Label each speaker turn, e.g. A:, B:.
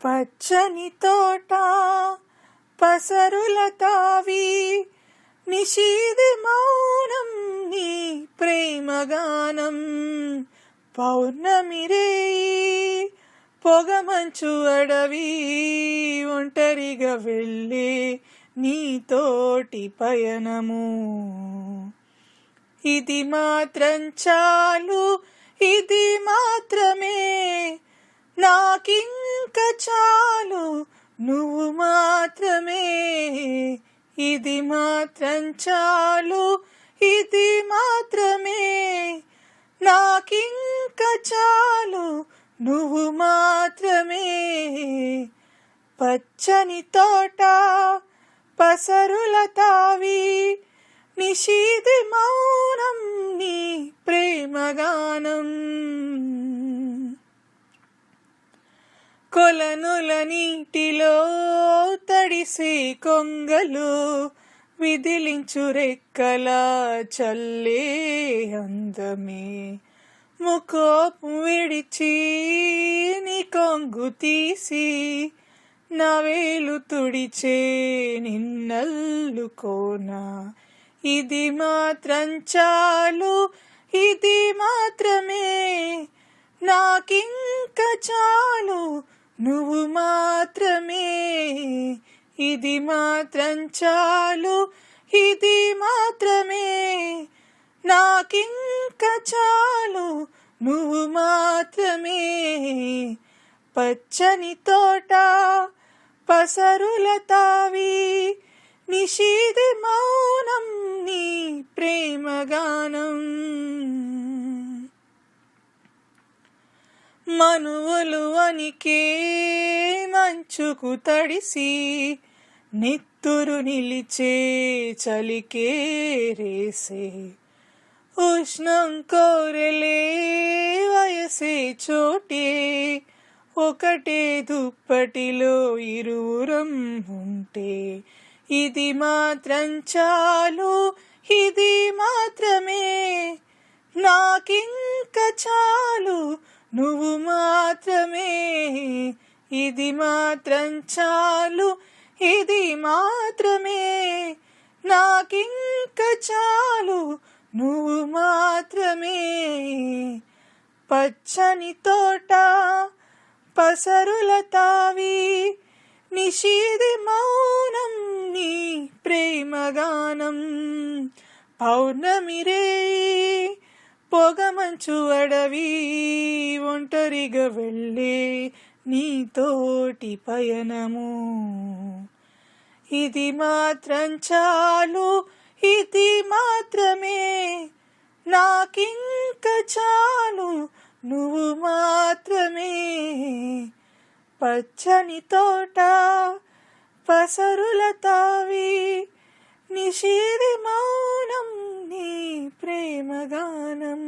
A: పచ్చని తోట పసరుల తావి నిషీది మౌనం నీ ప్రేమగానం పౌర్ణమి రేయి పొగమంచు అడవి ఒంటరిగా వెళ్ళే నీతోటి పయనము ఇది మాత్రం చాలు ఇది మాత్రమే నాకింక చాలు నువ్వు మాత్రమే ఇది మాత్రం చాలు ఇది మాత్రమే నాకింక చాలు నువ్వు మాత్రమే పచ్చని తోట పసరుల తావి నిషీది మౌనం నీ ప్రేమగానం కొలనుల నీటిలో తడిసి కొంగలు విదిలించు రెక్కల చల్లే అందమే ముకోపు విడిచి నీ కొంగు తీసి నా వేలు తుడిచే నిన్నల్లుకోనా ఇది మాత్రం చాలు ఇది మాత్రమే నాకింక చాలు నువ్వు మాత్రమే ఇది మాత్రం చాలు ఇది మాత్రమే నాకింక చాలు నువ్వు మాత్రమే పచ్చని తోట పసరుల తావి నిషీది మౌనం నీ ప్రేమగానం మనువులు వనికే మంచుకు తడిసి నిత్తురు నిలిచే చలికే రేసే ఉష్ణం కోరెలే వయసే చోటే ఒకటే దుప్పటిలో ఇరువురం ఉంటే ఇది మాత్రం చాలు ఇది మాత్రమే నాకింక చాలు నువ్వు మాత్రమే ఇది మాత్రం చాలు ఇది మాత్రమే నాకింక చాలు నువ్వు మాత్రమే పచ్చని తోట పసరుల తావి నిషీది మౌనం నీ ప్రేమగానం పౌర్ణమి రేయి పొగమంచు అడవి ఒంటరిగా వెళ్ళే నీతోటి పయనము ఇది మాత్రం చాలు ఇది మాత్రమే నాకింక చాలు నువ్వు మాత్రమే పచ్చని తోట పసరుల తావి నిషీది మౌనం నీ ప్రేమగానం